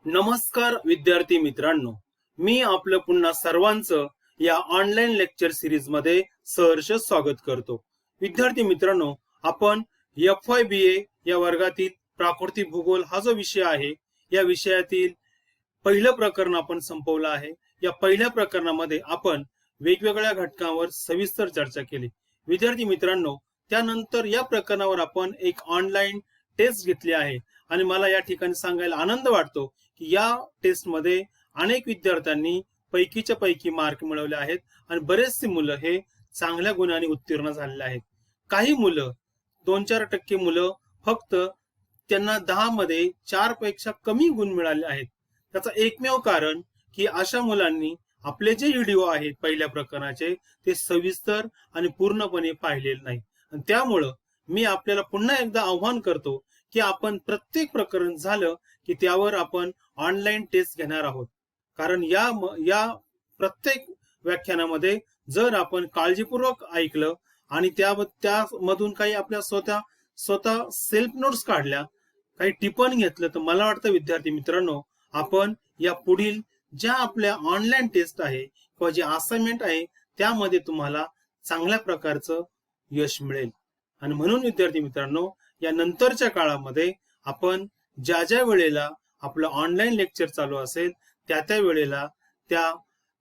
नमस्कार विद्यार्थी मित्रांनो, मी आपलं पुन्हा सर्वांचं या ऑनलाईन लेक्चर सिरीज मध्ये सहर्ष स्वागत करतो। विद्यार्थी मित्रांनो, आपण FYBA या वर्गातील प्राकृतिक भूगोल हा जो विषय आहे, या विषयातील पहिलं प्रकरण आपण संपवलं आहे। या पहिल्या प्रकरणामध्ये आपण वेगवेगळ्या घटकांवर सविस्तर चर्चा केली। विद्यार्थी मित्रांनो, त्यानंतर या प्रकरणावर आपण एक ऑनलाईन टेस्ट घेतली आहे आणि मला या ठिकाणी सांगायला आनंद वाटतो की या टेस्ट मध्ये अनेक विद्यार्थ्यांनी पैकीच्या पैकी मार्क मिळवले आहेत आणि बरेचसे मुलं हे चांगल्या गुणांनी उत्तीर्ण झालेले आहेत। काही मुलं 2-4% मुलं फक्त त्यांना 10 मध्ये 4 पेक्षा कमी गुण मिळाले आहेत। त्याचं एकमेव कारण की अशा मुलांनी आपले जे व्हिडिओ आहेत पहिल्या प्रकरणाचे ते सविस्तर आणि पूर्णपणे पाहिलेले नाही। आणि त्यामुळे मी आपल्याला पुन्हा एकदा आव्हान करतो की आपण प्रत्येक प्रकरण झालं की त्यावर आपण ऑनलाईन टेस्ट घेणार आहोत। कारण या प्रत्येक व्याख्यानामध्ये जर आपण काळजीपूर्वक ऐकलं आणि त्यामधून काही आपल्या स्वतः सेल्फ नोट्स काढल्या, काही टिप्पणी घेतलं, तर मला वाटतं विद्यार्थी मित्रांनो, आपण या पुढील ज्या आपल्या ऑनलाईन टेस्ट आहे किंवा जे असाइनमेंट आहे त्यामध्ये तुम्हाला चांगल्या प्रकारचं यश मिळेल। आणि म्हणून विद्यार्थी मित्रांनो, या नंतरच्या काळामध्ये आपण ज्या वेळेला आपलं ऑनलाईन लेक्चर चालू असेल त्या वेळेला त्या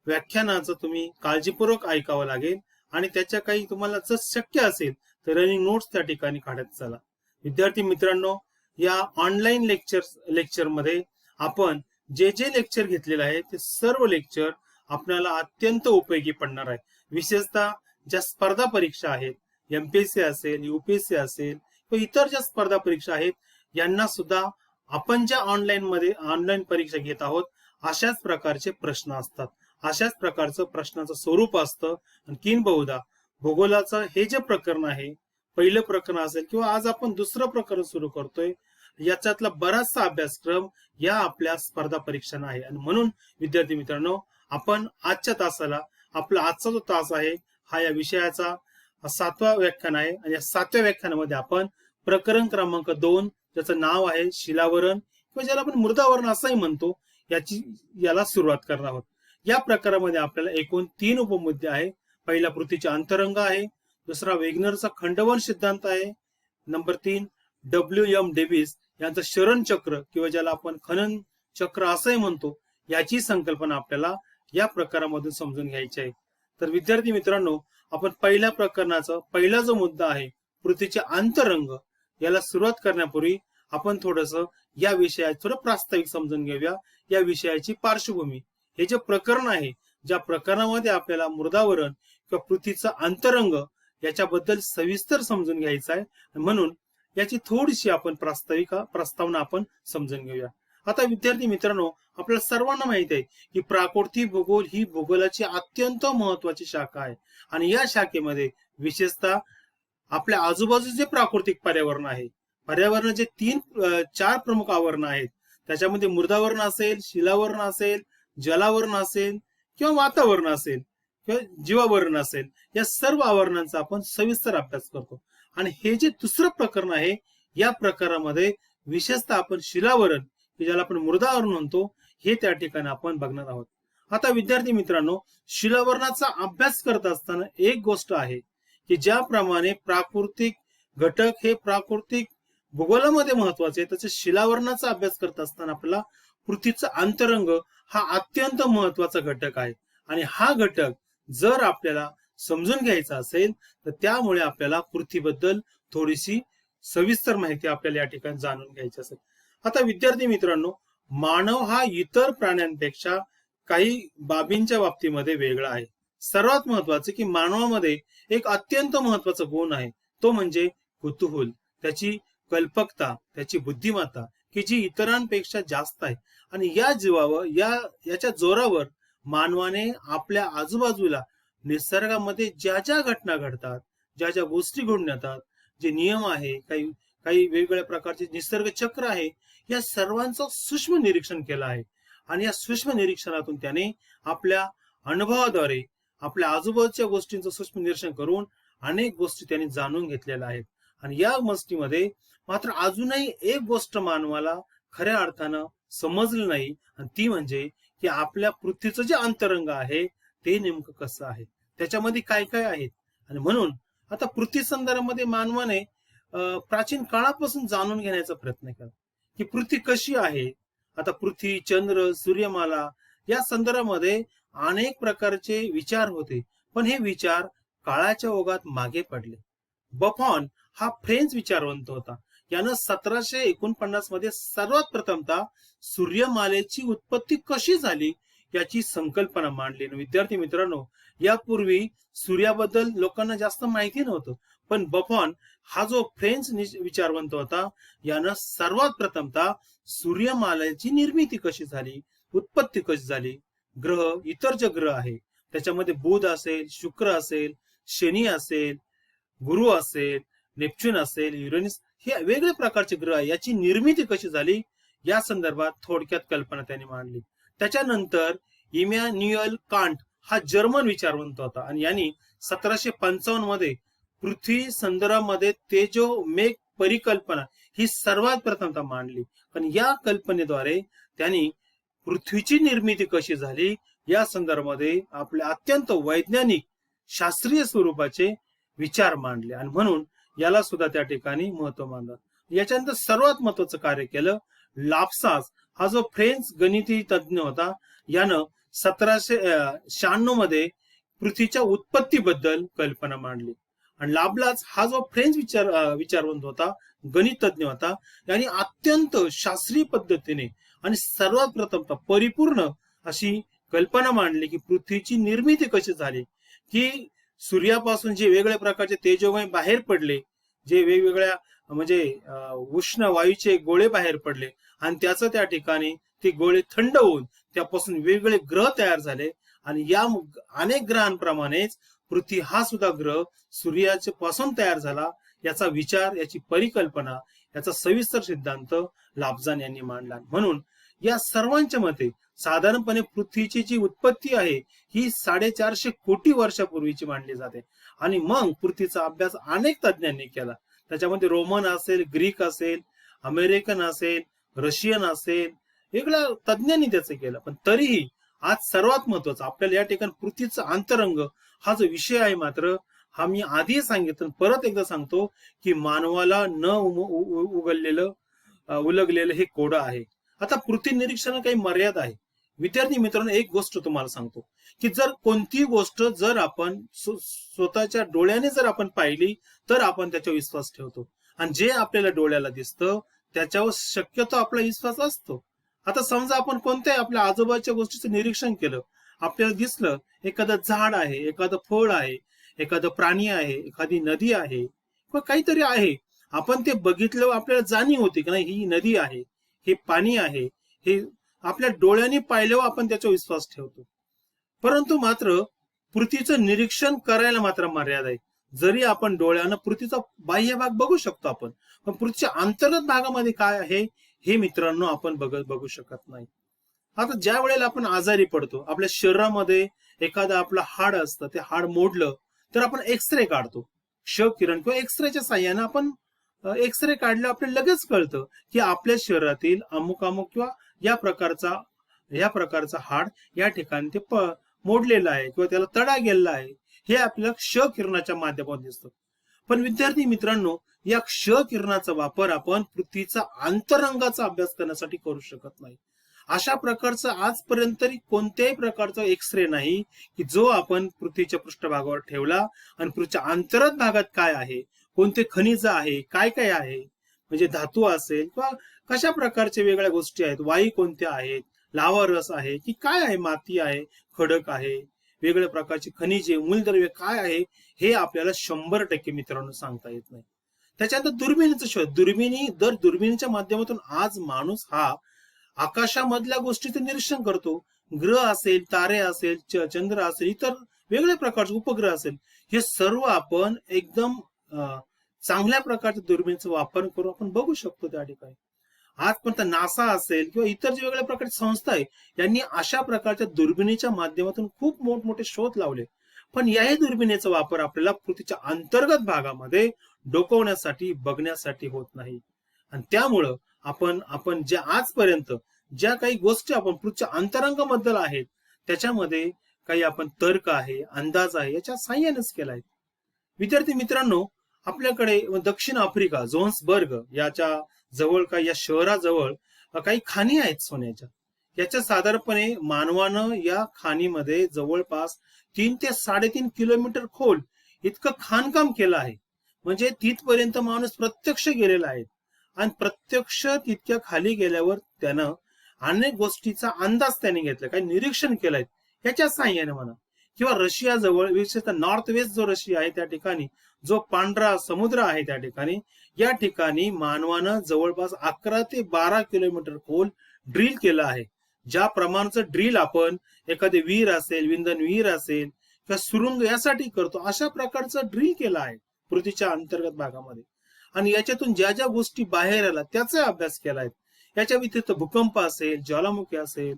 व्याख्यानाचं तुम्ही काळजीपूर्वक ऐकावं लागेल आणि त्याच्या काही तुम्हाला जर शक्य असेल तर रनिंग नोट्स त्या ठिकाणी काढत चला। विद्यार्थी मित्रांनो, या ऑनलाईन लेक्चर मध्ये आपण जे लेक्चर घेतलेले आहे ते सर्व लेक्चर आपल्याला अत्यंत उपयोगी पडणार आहे। विशेषतः ज्या स्पर्धा परीक्षा आहेत, MPSC असेल, UPSC असेल किंवा इतर ज्या स्पर्धा परीक्षा आहेत, यांना सुद्धा आपण ज्या ऑनलाईन परीक्षा घेत आहोत अशाच प्रकारचे प्रश्न असतात, अशाच प्रकारचं प्रश्नाचं स्वरूप असतं। आणखीन बहुधा भूगोलाचं हे जे प्रकरण आहे, पहिलं प्रकरण असेल किंवा आज आपण दुसरं प्रकरण सुरू करतोय, याच्यातला बराचसा अभ्यासक्रम या आपल्या स्पर्धा परीक्षांना आहे। आणि म्हणून विद्यार्थी मित्रांनो, आपण आजच्या तासाला आपला आजचा जो तास आहे हा या विषयाचा 7वा व्याख्यान आहे आणि या 7व्या व्याख्यानामध्ये आपण प्रकरण क्रमांक 2 ज्याचं नाव आहे शिलावरण किंवा ज्याला आपण मृदावरण असंही म्हणतो, याला सुरुवात करणार आहोत। या प्रकारामध्ये आपल्याला एकूण 3 उपमुद्दे आहे। पहिला पृथ्वीचे अंतरंग आहे, दुसरा वेगनरचा खंडवहन सिद्धांत आहे, नंबर 3 WM डेव्हिस यांचं शरण चक्र किंवा ज्याला आपण खनन चक्र असंही म्हणतो, याची संकल्पना आपल्याला या प्रकारामधून समजून घ्यायची आहे। तर विद्यार्थी मित्रांनो, आपण पहिल्या प्रकरणाचा पहिला जो मुद्दा आहे पृथ्वीचे अंतरंग, याला सुरुवात करण्यापूर्वी आपण थोडंसं या विषयाचं थोडं प्रास्ताविक समजून घेऊया। या विषयाची पार्श्वभूमी, हे जे प्रकरण आहे, ज्या प्रकरणामध्ये आपल्याला मृदावरण किंवा पृथ्वीचा अंतरंग याच्याबद्दल सविस्तर समजून घ्यायचं आहे, म्हणून याची थोडीशी आपण प्रस्तावना आपण समजून घेऊया। आता विद्यार्थी मित्रांनो, आपल्याला सर्वांना माहिती आहे की प्राकृतिक भूगोल ही भूगोलाची अत्यंत महत्वाची शाखा आहे आणि या शाखेमध्ये विशेषतः आपल्या आजूबाजूचे प्राकृतिक पर्यावरण आहे, पर्यावरणाचे 3-4 प्रमुख आवरण आहेत। त्याच्यामध्ये मृदावरण असेल, शिलावरण असेल, जलावरण असेल किंवा वातावरण असेल किंवा जीवावरण असेल, या सर्व आवरणांचा आपण सविस्तर अभ्यास करतो। आणि हे जे दुसरं प्रकरण आहे, या प्रकारामध्ये विशेषतः आपण शिलावरण, ज्याला आपण मृदावरण म्हणतो, हे त्या ठिकाणी आपण बघणार आहोत। आता विद्यार्थी मित्रांनो, शिलावरणाचा अभ्यास करत असताना एक गोष्ट आहे की ज्याप्रमाणे प्राकृतिक घटक हे प्राकृतिक भूगोलामध्ये महत्वाचे, तसे शिलावरणाचा अभ्यास करत असताना आपल्याला पृथ्वीचा अंतरंग हा अत्यंत महत्वाचा घटक आहे। आणि हा घटक जर आपल्याला समजून घ्यायचा असेल तर त्यामुळे आपल्याला पृथ्वीबद्दल थोडीशी सविस्तर माहिती आपल्याला या ठिकाणी जाणून घ्यायची असेल। आता विद्यार्थी मित्रांनो, मानव हा इतर प्राण्यांपेक्षा काही बाबींच्या बाबतीमध्ये वेगळा आहे। सर्वात महत्वाचे की मानवामध्ये एक अत्यंत महत्वाचा गुण आहे, तो म्हणजे कुतूहल, त्याची कल्पकता, त्याची बुद्धिमत्ता, की जी इतरांपेक्षा जास्त आहे। आणि या जीवावर याच्या जोरावर मानवाने आपल्या आजूबाजूला निसर्गामध्ये ज्या घटना घडतात, ज्या गोष्टी घडून येतात, जे नियम आहे, काही वेगवेगळ्या प्रकारचे निसर्ग चक्र आहे, या सर्वांचं सूक्ष्म निरीक्षण केलं आहे। आणि या सूक्ष्म निरीक्षणातून त्याने आपल्या अनुभवाद्वारे आपल्या आजूबाजूच्या गोष्टींचं सूक्ष्म निरीक्षण करून अनेक गोष्टी त्यांनी जाणून घेतलेल्या आहेत। आणि या गोष्टीमध्ये मात्र अजूनही एक गोष्ट मानवाला खऱ्या अर्थानं समजलं नाही, आणि ती म्हणजे की आपल्या पृथ्वीचं जे अंतरंग आहे ते नेमकं कसं आहे, त्याच्यामध्ये काय काय आहेत. आणि म्हणून आता पृथ्वी संदर्भामध्ये मानवाने प्राचीन काळापासून जाणून घेण्याचा प्रयत्न केला की पृथ्वी कशी आहे. आता पृथ्वी, चंद्र, सूर्यमाला या संदर्भामध्ये अनेक प्रकारचे विचार होते, पण हे विचार काळाच्या ओघात मागे पडले. बफॉन हा फ्रेंच विचारवंत होता. यानं 1749 मध्ये सर्वात प्रथमतः सूर्यमालेची उत्पत्ती कशी झाली याची संकल्पना मांडली. विद्यार्थी मित्रांनो, यापूर्वी सूर्याबद्दल लोकांना जास्त माहिती नव्हतं, पण बफॉन हा जो फ्रेंच विचारवंत होता, यानं सर्वात प्रथमतः सूर्यमालेची निर्मिती कशी झाली, उत्पत्ती कशी झाली, ग्रह, इतर जे ग्रह आहे त्याच्यामध्ये बुध असेल, शुक्र असेल, शनी असेल, गुरु असेल, नेपच्यून असेल, युरेनस, हे वेगवेगळ्या प्रकारचे ग्रह आहे, याची निर्मिती कशी झाली या संदर्भात थोडक्यात कल्पना त्यांनी मांडली. त्याच्यानंतर इमॅन्युएल कांट हा जर्मन विचारवंत होता, आणि यांनी 1755 मध्ये पृथ्वी संदर्भामध्ये तेजो मेघ परिकल्पना ही सर्वात प्रथमतः मांडली. पण या कल्पनेद्वारे त्यांनी पृथ्वीची निर्मिती कशी झाली या संदर्भामध्ये आपले अत्यंत वैज्ञानिक शास्त्रीय स्वरूपाचे विचार मांडले, आणि म्हणून याला सुद्धा त्या ठिकाणी महत्व मानलं. याच्यानंतर सर्वात महत्वाचं कार्य केलं लाप्लास हा जो फ्रेंच गणिती तज्ञ होता. यानं 1796 मध्ये पृथ्वीच्या उत्पत्तीबद्दल कल्पना मांडली. आणि लाप्लास हा जो फ्रेंच विचारवंत होता, गणित तज्ञ होता, यांनी अत्यंत शास्त्रीय पद्धतीने आणि सर्वात प्रथम परिपूर्ण अशी कल्पना मांडली की पृथ्वीची निर्मिती कशी झाली, की सूर्यापासून जे वेगवेगळ्या प्रकारचे तेजोमय बाहेर पडले, जे वेगवेगळ्या म्हणजे उष्ण वायूचे गोळे बाहेर पडले, आणि त्याचं त्या ठिकाणी ते गोळे थंड होऊन त्यापासून वेगवेगळे ग्रह तयार झाले, आणि या अनेक ग्रहांप्रमाणेच पृथ्वी हा सुद्धा ग्रह सूर्याच्या पासून तयार झाला. याचा विचार, याची परिकल्पना, याचा सविस्तर सिद्धांत लाप्लास यांनी मांडला. म्हणून या सर्वांच्या मते साधारणपणे पृथ्वीची जी उत्पत्ती आहे ही 450 कोटी वर्षापूर्वीची मानली जाते. आणि मग पृथ्वीचा अभ्यास अनेक तज्ञांनी केला. त्याच्यामध्ये रोमन असेल, ग्रीक असेल, अमेरिकन असेल, रशियन असेल, वेगळ्या तज्ञांनी त्याचं केलं. पण तरीही आज सर्वात महत्वाचा आपल्याला या ठिकाणी पृथ्वीचा अंतरंग हा जो विषय आहे, मात्र हा मी आधी सांगितलं, परत एकदा सांगतो की मानवाला न उलगलेलं हे कोडं आहे. आता पृथ्वी निरीक्षण काही मर्यादा आहे. विद्यार्थी मित्रांनो, एक गोष्ट तुम्हाला सांगतो की जर कोणती गोष्ट जर आपण स्वतःच्या डोळ्याने जर आपण पाहिली तर आपण त्याच्यावर विश्वास ठेवतो, आणि जे आपल्याला डोळ्याला दिसतं त्याच्यावर शक्यतो आपला विश्वास असतो. आता समजा आपण कोणत्याही आपल्या आजूबाजूच्या गोष्टीचं निरीक्षण केलं, आपल्याला दिसलं एखादं झाड आहे, एखादं फळ आहे, एखादं प्राणी आहे, एखादी नदी आहे, किंवा काहीतरी आहे, आपण ते बघितलं, आपल्याला जाणीव होती की नाही ही नदी आहे, हे पाणी आहे, हे आपल्या डोळ्यांनी पाहिल्यावर आपण त्याचा विश्वास ठेवतो. परंतु मात्र पृथ्वीचं निरीक्षण करायला मात्र मर्यादा आहे. जरी आपण डोळ्यानं पृथ्वीचा बाह्य भाग बघू शकतो आपण, पण पृथ्वीच्या अंतर्गत भागामध्ये काय आहे हे मित्रांनो आपण बघू शकत नाही. आता ज्या वेळेला आपण आजारी पडतो, आपल्या शरीरामध्ये एखादं आपलं हाड असतं, ते हाड मोडलं तर आपण एक्सरे काढतो, क्ष किरण किंवा एक्सरेच्या साह्याने आपण एक्सरे काढलं, आपल्याला लगेच कळतं की आपल्या शरीरातील अमुक अमुक किंवा या प्रकारचा हाड या ठिकाणी ते मोडलेलं आहे किंवा त्याला तडा गेलेला आहे, हे आपल्याला क्ष किरणाच्या माध्यमातून दिसतं. पण विद्यार्थी मित्रांनो, या क्ष किरणाचा वापर आपण पृथ्वीचा अंतरंगाचा अभ्यास करण्यासाठी करू शकत नाही. अशा प्रकारचा आजपर्यंत तरी कोणत्याही प्रकारचा एक्सरे नाही की जो आपण पृथ्वीच्या पृष्ठभागावर ठेवला आणि पृथ्वीच्या अंतर्गत भागात काय आहे, कोणते खनिज आहे, काय काय आहे, म्हणजे धातू असेल किंवा कशा प्रकारच्या वेगळ्या गोष्टी आहेत, वायू कोणत्या आहेत, लावा रस आहे की काय आहे, माती आहे, खडक आहे, वेगवेगळ्या प्रकारची खनिजे, मूलद्रव्य काय आहे, हे आपल्याला 100% मित्रांनो सांगता येत नाही. त्याच्यानंतर दुर्बिणीचा शोध, दुर्बिणीच्या माध्यमातून आज माणूस हा आकाशामधल्या गोष्टीचं निरीक्षण करतो. ग्रह असेल, तारे असेल, चंद्र असेल, इतर वेगवेगळ्या प्रकारचे उपग्रह असेल, हे सर्व आपण एकदम चांगल्या प्रकारच्या दुर्बिणीचा वापर करून आपण बघू शकतो त्या ठिकाणी. आजपर्यंत नासा असेल किंवा इतर जे वेगवेगळ्या प्रकारची संस्था आहे, यांनी अशा प्रकारच्या दुर्बिणीच्या माध्यमातून खूप मोठमोठे शोध लावले. पण याही दुर्बिणीचा वापर आपल्याला पृथ्वीच्या अंतर्गत भागामध्ये डोकवण्यासाठी, बघण्यासाठी होत नाही. आणि त्यामुळं आपण जे आजपर्यंत ज्या काही गोष्टी आपण पृथ्वीच्या अंतरंगाबद्दल आहेत त्याच्यामध्ये काही आपण तर्क आहे, अंदाज आहे, याच्या साह्यानेच केला आहे. विद्यार्थी मित्रांनो, आपल्याकडे दक्षिण आफ्रिका जोन्सबर्ग याच्या जवळ काही या शहराजवळ काही खाणी आहेत सोन्याच्या. याच्या साधारणपणे मानवानं या खाणीमध्ये जवळपास 3 ते 3.5 किलोमीटर खोल इतकं खाणकाम केलं आहे. म्हणजे तिथपर्यंत माणूस प्रत्यक्ष गेलेला आहे आणि प्रत्यक्ष तितक्या खाली गेल्यावर त्यानं अनेक गोष्टीचा अंदाज त्याने घेतला, काही निरीक्षण केलंय याच्या साह्याने म्हणा. किंवा रशिया जवळ विशेषतः नॉर्थ वेस्ट जो रशिया आहे त्या ठिकाणी जो पांढरा समुद्र आहे त्या ठिकाणी, या ठिकाणी मानवानं जवळपास 11 ते 12 किलोमीटर खोल ड्रिल केलं आहे. ज्या प्रमाणचं ड्रिल आपण एखादे विहीर असेल, विंधन विहीर असेल किंवा सुरुंग यासाठी करतो, अशा प्रकारचं ड्रिल केलं आहे पृथ्वीच्या अंतर्गत भागामध्ये. आणि याच्यातून ज्या ज्या गोष्टी बाहेर आल्या त्याचा अभ्यास केला आहे. याच्या व्यतिरिक्त भूकंप असेल, ज्वालामुखी असेल,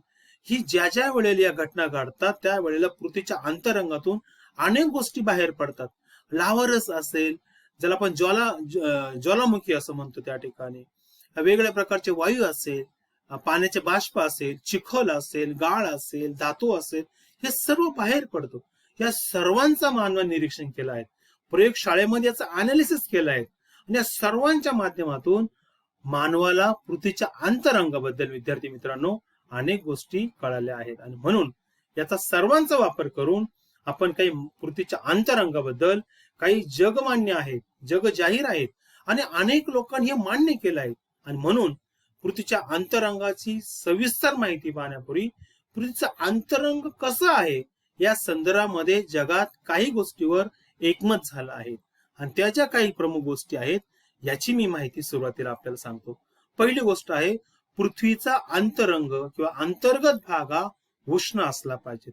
ही ज्या ज्या वेळेला या घटना घडतात त्या वेळेला पृथ्वीच्या अंतरंगातून अनेक गोष्टी बाहेर पडतात. लाव्हारस असेल, ज्याला आपण ज्वालामुखी असं म्हणतो, त्या ठिकाणी वेगवेगळ्या प्रकारचे वायू असेल, पाण्याचे बाष्प असेल, चिखल असेल, गाळ असेल, धातू असेल, हे सर्व बाहेर पडतो. या सर्वांचा मानव निरीक्षण केलं आहे, प्रयोगशाळेमध्ये याचं अनालिसिस केलं आहे आणि या सर्वांच्या माध्यमातून मानवाला पृथ्वीच्या अंतरंगाबद्दल विद्यार्थी मित्रांनो अनेक गोष्टी कळाल्या आहेत. आणि म्हणून याचा सर्वांचा वापर करून आपण काही पृथ्वीच्या अंतरंगाबद्दल काही जगमान्य आहेत, जग जाहीर आहेत आणि अनेक लोकांनी हे मान्य केलं आहे. आणि म्हणून पृथ्वीच्या अंतरंगाची सविस्तर माहिती पाहण्यापूर्वी पृथ्वीचं अंतरंग कसं आहे या संदर्भामध्ये जगात काही गोष्टीवर एकमत झालं आहे आणि त्या ज्या काही प्रमुख गोष्टी आहेत याची मी माहिती सुरुवातीला आपल्याला सांगतो. पहिली गोष्ट आहे, पृथ्वीचा अंतरंग किंवा अंतर्गत भाग हा उष्ण असला पाहिजे.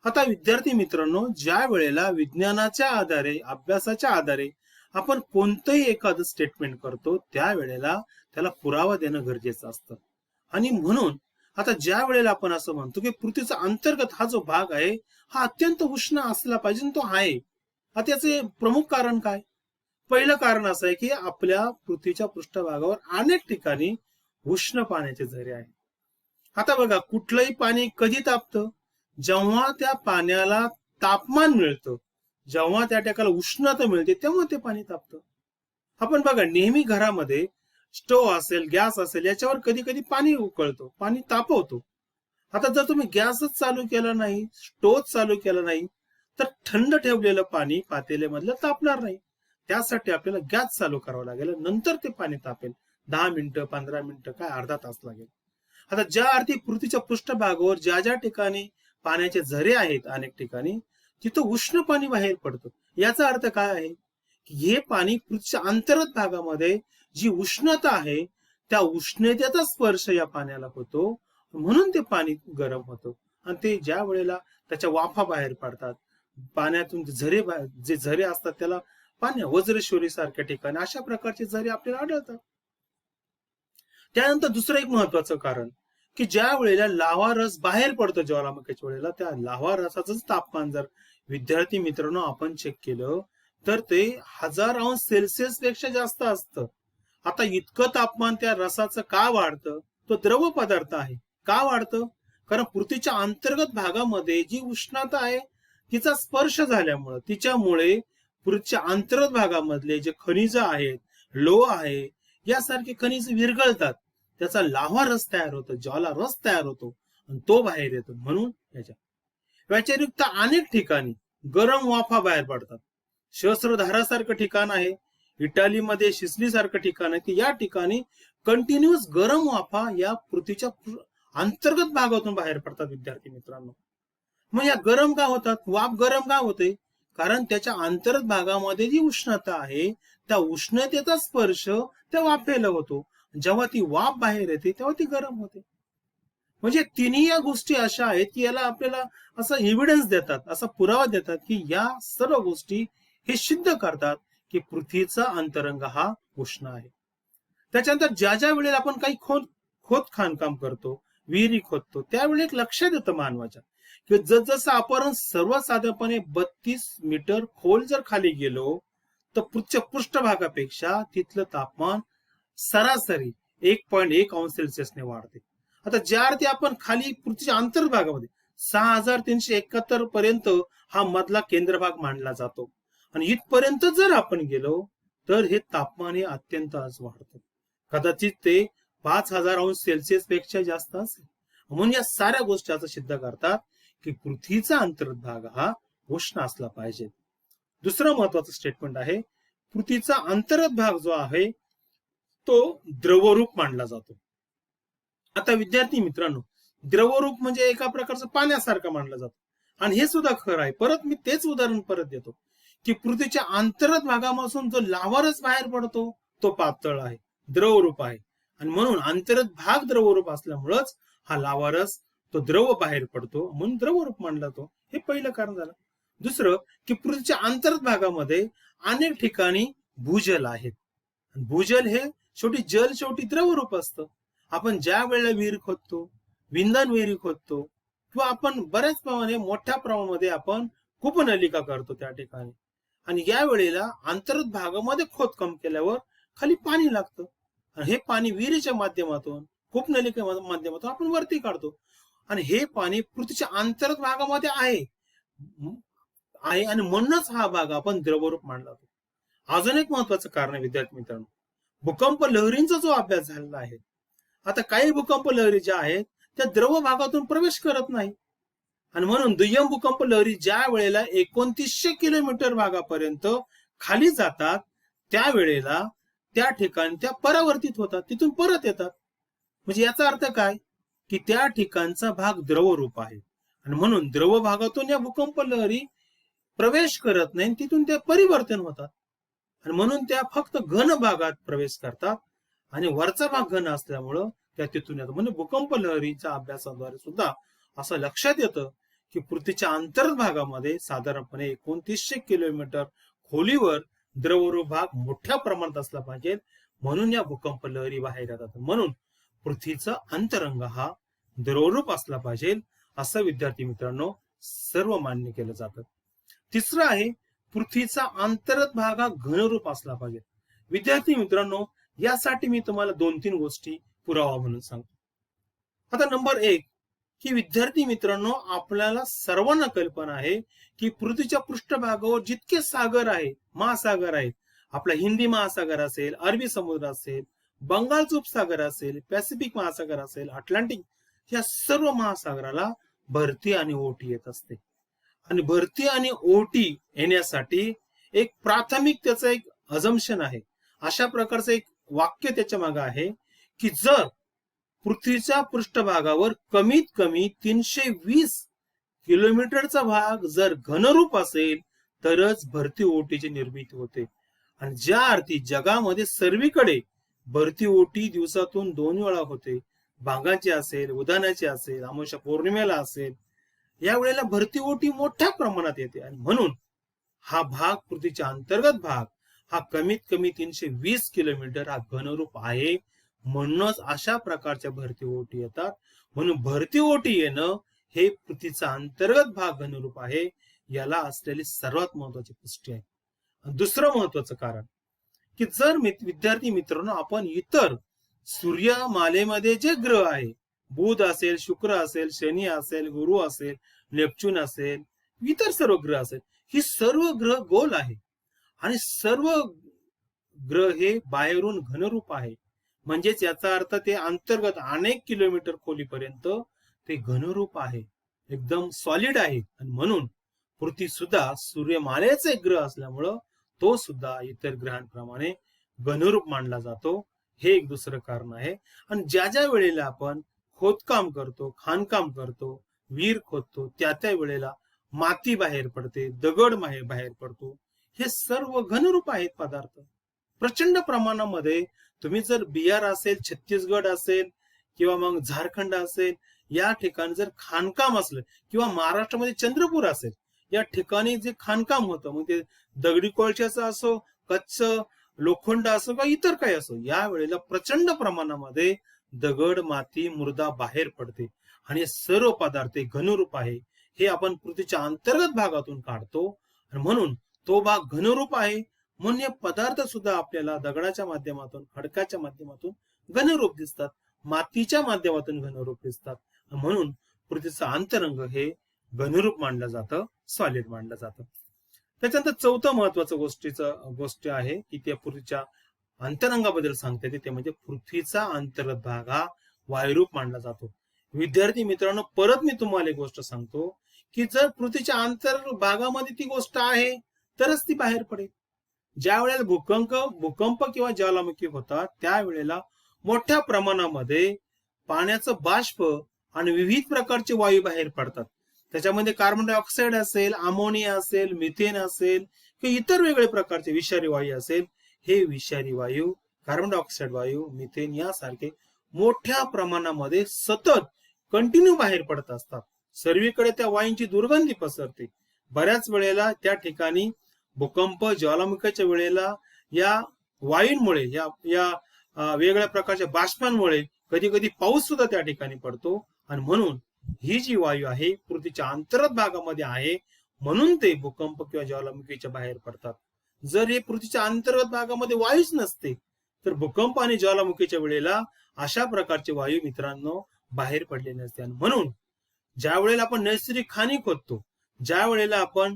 आता विद्यार्थी मित्रांनो, ज्या वेळेला विज्ञानाच्या आधारे, अभ्यासाच्या आधारे आपण कोणतंही एखादं स्टेटमेंट करतो त्यावेळेला त्याला पुरावा देणं गरजेचं असतं. आणि म्हणून आता ज्या वेळेला आपण असं म्हणतो की पृथ्वीचा अंतर्गत हा जो भाग आहे हा अत्यंत उष्ण असला पाहिजे, तो आहे. आता त्याचे प्रमुख कारण काय? पहिलं कारण असं आहे की आपल्या पृथ्वीच्या पृष्ठभागावर अनेक ठिकाणी उष्ण पाण्याचे झरे आहेत. आता बघा, कुठलंही पाणी कधी तापतं? जेव्हा त्या पाण्याला तापमान मिळतं, जेव्हा त्या ठिकाणी उष्णता मिळते तेव्हा ते पाणी तापतं. आपण बघा, नेहमी घरामध्ये स्टोव्ह असेल, गॅस असेल, याच्यावर कधी कधी पाणी उकळतो, पाणी तापवतो. आता जर तुम्ही गॅसच चालू केला नाही, स्टोव्ह चालू केला नाही, तर थंड ठेवलेलं पाणी पातेल्यामधलं तापणार नाही. त्यासाठी आपल्याला गॅस चालू करावा लागेल, नंतर ते पाणी तापेल. 10 मिनिटं, 15 मिनिटं, काय अर्धा तास लागेल. आता ज्या अर्थी पृथ्वीच्या पृष्ठभागावर ज्या ज्या ठिकाणी पाण्याचे झरे आहेत अनेक ठिकाणी, तिथं उष्ण पाणी बाहेर पडतं. याचा अर्थ काय आहे की हे पाणी पृथ्वीच्या अंतर्गत भागामध्ये जी उष्णता आहे त्या उष्णतेचा स्पर्श या पाण्याला होतो, म्हणून ते पाणी गरम होतं. आणि ते ज्या वेळेला त्याच्या वाफा बाहेर पडतात, पाण्यातून जे झरे असतात त्याला पाणी वज्रेश्वरी सारख्या ठिकाणी अशा प्रकारचे झरे आपल्याला आढळतात. त्यानंतर दुसरं एक महत्वाचं कारण की ज्या वेळेला लाव्हा रस बाहेर पडतो ज्वालामुखीच्या वेळेला, त्या लाव्हा रसाचं तापमान जर विद्यार्थी मित्रांनो आपण चेक केलं तर ते 1000 अंश सेल्सिअस पेक्षा जास्त असतं. आता इतकं तापमान त्या रसाचं का वाढतं? तो द्रव पदार्थ आहे. का वाढतं? कारण पृथ्वीच्या अंतर्गत भागामध्ये जी उष्णता आहे तिचा स्पर्श झाल्यामुळे, तिच्यामुळे पृथ्वीच्या अंतर्गत भागामधले जे खनिज आहेत, लोह आहे, यासारखे खनिज विरघळतात, त्याचा लाव्हा रस तयार होतो, ज्वाला रस तयार होतो आणि तो बाहेर येतो. म्हणून याच्या व्यतिरिक्त अनेक ठिकाणी गरम वाफा बाहेर पडतात. सहस्त्रधारासारखं ठिकाण आहे, इटालीमध्ये शिसली सारखं ठिकाण आहे की या ठिकाणी कंटिन्युअस गरम वाफा या पृथ्वीच्या अंतर्गत भागातून बाहेर पडतात. विद्यार्थी मित्रांनो, मग या गरम का होतात? वाफ गरम का होते? कारण त्याच्या अंतर्गत भागामध्ये जी उष्णता आहे त्या उष्णतेचा स्पर्श त्या वाफेला होतो. जेव्हा ती वाफ बाहेर येते तेव्हा ती गरम होते. म्हणजे तिन्ही या गोष्टी अशा आहेत की याला आपल्याला असा एव्हिडन्स देतात, असा पुरावा देतात की या सर्व गोष्टी हे सिद्ध करतात की पृथ्वीचा अंतरंग हा उष्ण आहे. त्याच्यानंतर ज्या ज्या वेळेला आपण काही खोद खाणकाम करतो, विहिरी खोदतो, त्यावेळी एक लक्षात येतं मानवाच्या की जसं आपण सर्वसाधारणपणे 32 मीटर खोल जर खाली गेलो तर पृथ्वीच्या पृष्ठभागापेक्षा तिथलं तापमान सरासरी 1.1 अंश सेल्सिअसने वाढते. आता ज्या अर्थी आपण खाली पृथ्वीच्या अंतर्भागामध्ये 6371 पर्यंत हा मधला केंद्रभाग मानला जातो आणि इथपर्यंत जर आपण गेलो तर हे तापमान हे अत्यंत आज वाढतं, कदाचित ते 5000 अंश सेल्सिअस पेक्षा जास्त असेल. म्हणून या साऱ्या गोष्टी असं सिद्ध करतात की पृथ्वीचा अंतर्भाग हा उष्ण असला पाहिजे. दुसरं महत्वाचं स्टेटमेंट आहे, पृथ्वीचा अंतर्गत भाग जो आहे तो द्रवरूप मानला जातो. आता विद्यार्थी मित्रांनो, द्रवरूप म्हणजे एका प्रकारचं पाण्यासारखं मानलं जातं आणि हे सुद्धा खरं आहे. परत मी तेच उदाहरण परत देतो की पृथ्वीच्या अंतर्गत भागापासून जो लावारस बाहेर पडतो तो पातळ आहे, द्रवरूप आहे आणि म्हणून अंतर्गत भाग द्रवरूप असल्यामुळेच हा लावारस तो द्रव बाहेर पडतो, म्हणून द्रवरूप मानला जातो. हे पहिलं कारण झालं. दुसरं की पृथ्वीच्या अंतर्गत भागामध्ये अनेक ठिकाणी भूजल आहेत. भूजल हे शेवटी द्रवरूप असतं. आपण ज्या वेळेला विहीर खोदतो, विंधन विहिरी खोदतो किंवा आपण बऱ्याच प्रमाणे मोठ्या प्रमाणामध्ये आपण कूपनलिका करतो त्या ठिकाणी, आणि या वेळेला अंतर्गत भागामध्ये खोदकाम केल्यावर खाली पाणी लागतं आणि हे पाणी विहिरीच्या माध्यमातून कूपनलिकेच्या माध्यमातून आपण वरती काढतो आणि हे पाणी पृथ्वीच्या अंतर्गत भागामध्ये आहे आणि म्हणूनच हा भाग आपण द्रवरूप मानला जातो. अजून एक महत्वाचं कारण आहे विद्यार्थी मित्रांनो, भूकंप लहरींचा जो अभ्यास झालेला आहे. आता काही भूकंप लहरी ज्या आहेत त्या द्रव भागातून प्रवेश करत नाही आणि म्हणून दुय्यम भूकंप लहरी ज्या वेळेला 2900 किलोमीटर भागापर्यंत खाली जातात त्यावेळेला त्या ठिकाणी त्या परावर्तित होतात, तिथून परत येतात. म्हणजे याचा अर्थ काय की त्या ठिकाणचा भाग द्रवरूप आहे आणि म्हणून द्रव भागातून या भूकंप लहरी प्रवेश करत नाही, तिथून त्या परिवर्तन होतात आणि म्हणून त्या फक्त घन भागात प्रवेश करतात आणि वरचा भाग घन असल्यामुळं त्या तिथून येतात. म्हणजे भूकंप लहरीच्या अभ्यासाद्वारे सुद्धा असं लक्षात येतं की पृथ्वीच्या अंतर्गत भागामध्ये साधारणपणे 2900 किलोमीटर खोलीवर द्रवरूप भाग मोठ्या प्रमाणात असला पाहिजे, म्हणून या भूकंप लहरी बाहेर येतात. म्हणून पृथ्वीचा अंतरंग हा द्रवरूप असला पाहिजे असं विद्यार्थी मित्रांनो सर्व मान्य केलं जातं. तिसरं आहे, पृथ्वीचा अंतर्गत भाग हा घनरूप असला पाहिजे. विद्यार्थी मित्रांनो, यासाठी मी तुम्हाला 2-3 गोष्टी पुरावा म्हणून सांगतो. आता नंबर 1 की विद्यार्थी मित्रांनो, आपल्याला सर्वांना कल्पना आहे की पृथ्वीच्या पृष्ठभागावर जितके सागर आहे, महासागर आहेत, आपला हिंदी महासागर असेल, अरबी समुद्र असेल, बंगालचा उपसागर असेल, पॅसिफिक महासागर असेल, अटलांटिक, या सर्व महासागराला भरती आणि ओहोटी येत असते. आणि भरती आणि ओहोटी येण्यासाठी एक प्राथमिक त्याचं एक अझम्पशन आहे. अशा प्रकारचं एक वाक्य त्याच्या मागे आहे की जर पृथ्वीच्या पृष्ठभागावर कमीत कमी 320 किलोमीटरचा भाग जर घनरूप असेल तरच भरती ओहोटीची निर्मिती होते. आणि ज्या अर्थी जगामध्ये सर्वीकडे भरती ओहोटी दिवसातून 2 वेळा होते, भागांची असेल, उधाणाची असेल, अमावस्या पौर्णिमेला असेल, या वेळेला भरती ओहोटी मोठ्या प्रमाणात येते आणि म्हणून हा भाग पृथ्वीच्या अंतर्गत भाग हा कमीत कमी 320 किलोमीटर हा घनरूप आहे. म्हणूनच अशा प्रकारच्या भरती ओहोटी येतात. म्हणून भरती ओहोटी येणं हे पृथ्वीचा अंतर्गत भाग घनरूप आहे याला असलेली सर्वात महत्वाची पुष्टी आहे. दुसरं महत्वाचं कारण की जर विद्यार्थी मित्रांनो आपण इतर सूर्यमालेमध्ये जे ग्रह आहे, बुध असेल, शुक्र असेल, शनी असेल, गुरु असेल, नेपच्यून असेल, इतर सर्व ग्रह असेल, ही सर्व ग्रह गोल आहे आणि सर्व ग्रह हे बाहेरून घनरूप आहे. म्हणजेच याचा अर्थ ते अंतर्गत अनेक किलोमीटर खोलीपर्यंत ते घनरूप आहे, एकदम सॉलिड आहे. आणि म्हणून पृथ्वी सुद्धा सूर्यमालेचे ग्रह असल्यामुळं तो सुद्धा इतर ग्रहांप्रमाणे घनरूप मानला जातो. हे एक दुसरं कारण आहे. आणि ज्या ज्या वेळेला आपण खोदकाम करतो, खाणकाम करतो, विहीर खोदतो, त्या त्या वेळेला माती बाहेर पडते, दगड बाहेर पडतो, हे सर्व घनरूप आहेत पदार्थ. प्रचंड प्रमाणामध्ये तुम्ही जर बिहार असेल, छत्तीसगड असेल किंवा मग झारखंड असेल, या ठिकाणी जर खाणकाम असलं किंवा महाराष्ट्रामध्ये चंद्रपूर असेल, या ठिकाणी जे खाणकाम होतं, मग ते दगडी कोळशाचं असो, कच्च लोखंड असो किंवा इतर काही असो, या वेळेला प्रचंड प्रमाणामध्ये दगड, माती, मृदा बाहेर पडते आणि सर्व पदार्थ घनरूप आहे. हे आपण पृथ्वीच्या अंतर्गत भागातून काढतो आणि म्हणून तो भाग घनरूप आहे. म्हणून हे पदार्थ सुद्धा आपल्याला दगडाच्या माध्यमातून, खडकाच्या माध्यमातून घनरूप दिसतात. मातीच्या माध्यमातून घनरूप दिसतात. म्हणून पृथ्वीचं अंतरंग हे घनरूप मानलं जातं, सॉलिड मानलं जातं. त्याच्यानंतर चौथं महत्वाचं गोष्ट आहे की त्या पृथ्वीच्या अंतरंगाबद्दल सांगता येते, ते म्हणजे पृथ्वीचा अंतर्गत भाग हा वायुरूप मानला जातो. विद्यार्थी मित्रांनो, परत मी तुम्हाला एक गोष्ट सांगतो की जर पृथ्वीच्या अंतर्भागामध्ये ती गोष्ट आहे तरच ती बाहेर पडेल. ज्या वेळेला भूकंप किंवा ज्वालामुखी होतात त्यावेळेला मोठ्या प्रमाणामध्ये पाण्याचं बाष्प आणि विविध प्रकारचे वायू बाहेर पडतात. त्याच्यामध्ये कार्बन डायऑक्साईड असेल, अमोनिया असेल, मिथेन असेल किंवा इतर वेगळे प्रकारचे विषारी वायू असेल. हे विषारी वायू, कार्बन डायऑक्साईड वायू, मिथेन यासारखे मोठ्या प्रमाणामध्ये सतत कंटिन्यू बाहेर पडत असतात. सर्वीकडे त्या वायूंची दुर्गंधी पसरते. बऱ्याच वेळेला त्या ठिकाणी भूकंप ज्वालामुखीच्या वेळेला या वायूंमुळे, या वेगळ्या प्रकारच्या बाष्पांमुळे कधी कधी पाऊस सुद्धा त्या ठिकाणी पडतो. आणि म्हणून ही जी वायू आहे पृथ्वीच्या अंतर्गत भागामध्ये आहे, म्हणून ते भूकंप किंवा ज्वालामुखीच्या बाहेर पडतात. जर हे पृथ्वीच्या अंतर्गत भागामध्ये वायूच नसते तर भूकंप आणि ज्वालामुखीच्या वेळेला अशा प्रकारचे वायू मित्रांनो बाहेर पडले नसते. आणि म्हणून ज्या वेळेला आपण नैसर्गिक खाणी खोदतो, ज्या वेळेला आपण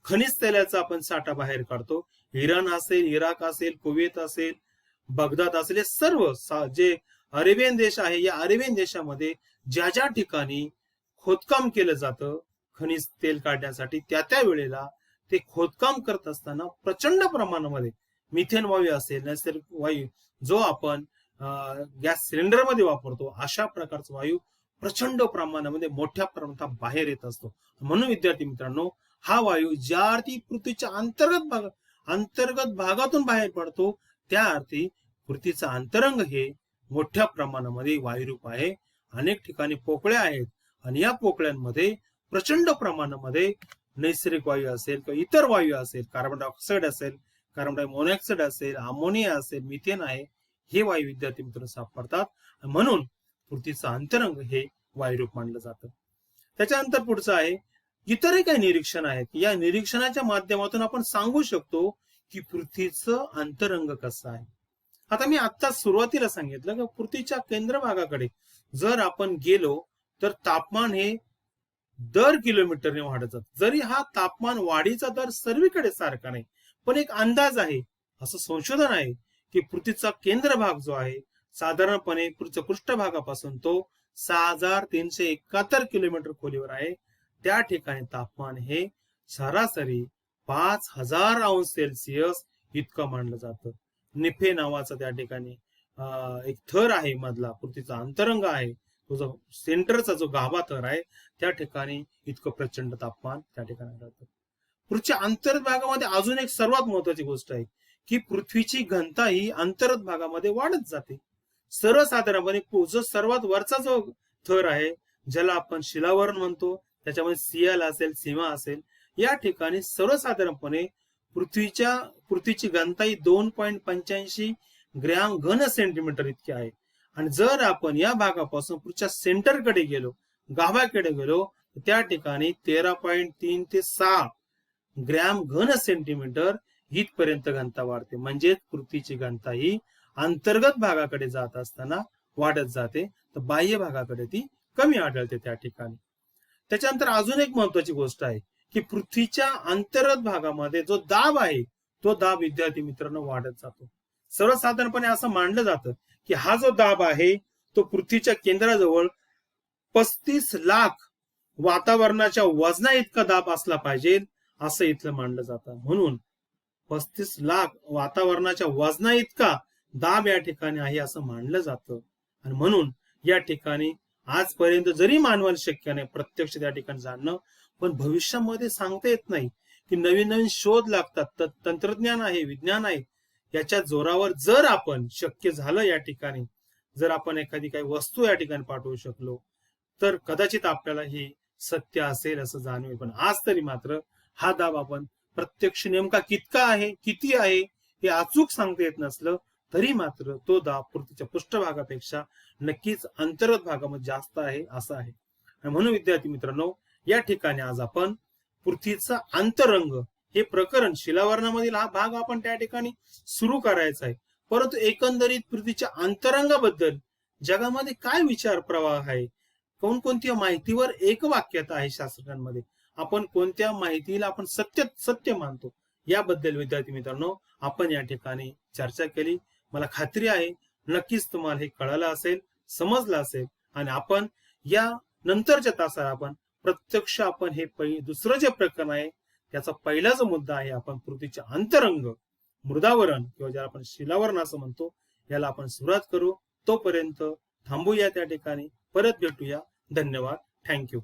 खनिज तेलाचा आपण साठा बाहेर काढतो, इराण असेल, इराक असेल, कुवेत असेल, बगदाद असेल, हे सर्व जे अरेबियन देश आहे, या अरेबियन देशामध्ये ज्या ज्या ठिकाणी खोदकाम केलं जातं खनिज तेल काढण्यासाठी, त्या वेळेला ते खोदकाम करत असताना प्रचंड प्रमाणामध्ये मिथेन वायू असेल, नैसर्गिक वायू जो आपण गॅस सिलेंडर मध्ये वापरतो, अशा प्रकारचा वायू प्रचंड प्रमाणामध्ये मोठ्या प्रमाणात बाहेर येत असतो. म्हणून विद्यार्थी मित्रांनो, हा वायू ज्या अर्थी पृथ्वीच्या अंतर्गत भागातून बाहेर पडतो त्या अर्थी पृथ्वीचा अंतरंग हे मोठ्या प्रमाणामध्ये वायुरूप आहे. अनेक ठिकाणी पोकळ्या आहेत आणि या पोकळ्यांमध्ये प्रचंड प्रमाणामध्ये नैसर्गिक वायू असेल किंवा इतर वायू असेल, कार्बन डायऑक्साईड असेल, कार्बन मोनॉक्साईड असेल, अमोनिया असेल, मिथेन आहे, हे वायू विद्यार्थी मित्र सापडतात. म्हणून पृथ्वीचं अंतरंग हे वायुरूप मानलं जातं. त्याच्यानंतर पुढचं आहे, इतरही काही निरीक्षण आहेत. या निरीक्षणाच्या माध्यमातून आपण सांगू शकतो की पृथ्वीचं अंतरंग कसं आहे. आता मी आता सुरुवातीला सांगितलं की पृथ्वीच्या केंद्र भागाकडे जर आपण गेलो तर तापमान हे दर किलोमीटरने वाढत जात. जरी हा तापमान वाढीचा दर सर्वीकडे सारखा नाही, पण एक अंदाज आहे, असं संशोधन आहे की पृथ्वीचा केंद्र भाग जो आहे साधारणपणे पृथ्वीच्या पृष्ठभागापासून तो 6371 किलोमीटर खोलीवर आहे. त्या ठिकाणी तापमान हे सरासरी 5000 अंश सेल्सिअस इतकं मानलं जातं. निफे नावाचा त्या ठिकाणी एक थर आहे मधला, पृथ्वीचा अंतरंग आहे, तो जो सेंटरचा जो गाभा थर आहे त्या ठिकाणी इतकं प्रचंड तापमान त्या ठिकाणी राहतं. पृथ्वीच्या अंतर्गत भागामध्ये अजून एक सर्वात महत्वाची गोष्ट आहे की पृथ्वीची घनता ही अंतर्गत भागामध्ये वाढत जाते. सर्वसाधारणपणे जो सर्वात वरचा जो थर आहे ज्याला आपण शिलावरण म्हणतो, त्याच्यामध्ये सियल असेल, सीमा असेल, या ठिकाणी सर्वसाधारणपणे पृथ्वीची घनता ही 2.85 ग्रॅम घन सेंटीमीटर इतकी आहे. आणि जर आपण या भागापासून पृथ्वीच्या सेंटरकडे गेलो, गाभाकडे गेलो, त्या ठिकाणी 13.3 ते 6 ग्रॅम घन सेंटीमीटर इथपर्यंत घनता वाढते. म्हणजे पृथ्वीची घनता ही अंतर्गत भागाकडे जात असताना वाढत जाते, तर बाह्य भागाकडे ती कमी आढळते त्या ठिकाणी. त्याच्यानंतर अजून एक महत्वाची गोष्ट आहे की पृथ्वीच्या अंतर्गत भागामध्ये जो दाब आहे तो दाब विद्यार्थी मित्रांनो वाढत जातो. सर्वसाधारणपणे असं मानलं जातं की हा जो दाब आहे तो पृथ्वीच्या केंद्राजवळ 35 लाख वातावरणाच्या वजना इतका दाब असला पाहिजे असं इथलं मानलं जातं. म्हणून 35 लाख वातावरणाच्या वजना इतका दाब या ठिकाणी आहे असं मानलं जातं. आणि म्हणून या ठिकाणी आजपर्यंत जरी मानवाला शक्य नाही प्रत्यक्ष त्या ठिकाणी जाणं, पण भविष्यामध्ये सांगता येत नाही की नवीन नवीन शोध लागतात, तंत्रज्ञान आहे, विज्ञान आहे, याच्या जोरावर जर आपण शक्य झालं या ठिकाणी, जर आपण एखादी काही वस्तू या ठिकाणी पाठवू शकलो तर कदाचित आपल्याला हे सत्य असेल असं जाणवेल. पण आज तरी मात्र हा दाब आपण प्रत्यक्ष नेमका कितका आहे, किती आहे हे अचूक सांगता येत नसलं तरी मात्र तो दाब पृथ्वीच्या पृष्ठभागापेक्षा नक्कीच अंतर्गत भागामध्ये जास्त आहे असं आहे. म्हणून विद्यार्थी मित्रांनो, या ठिकाणी आज आपण पृथ्वीचा अंतरंग हे प्रकरण शिलावरणामधील हा भाग आपण त्या ठिकाणी सुरू करायचा आहे. परंतु एकंदरीत पृथ्वीच्या अंतरंगाबद्दल जगामध्ये काय विचार प्रवाह आहे, कोणकोणत्या माहितीवर एकवाक्यता आहे शास्त्रज्ञांमध्ये, आपण कोणत्या माहितीला आपण सत्य मानतो, याबद्दल विद्यार्थी मित्रांनो आपण या ठिकाणी चर्चा केली. मला खात्री आहे नक्कीच तुम्हाला हे कळालं असेल, समजलं असेल आणि आपण या नंतरच्या तासाला आपण प्रत्यक्ष आपण हे दुसरं जे प्रकरण आहे त्याचा पहिला जो मुद्दा आहे, आपण पृथ्वीचे अंतरंग मृदावरण किंवा ज्याला आपण शिलावरण असं म्हणतो, याला आपण सुरुवात करू. तोपर्यंत थांबूया त्या ठिकाणी, परत भेटूया. धन्यवाद. थँक्यू.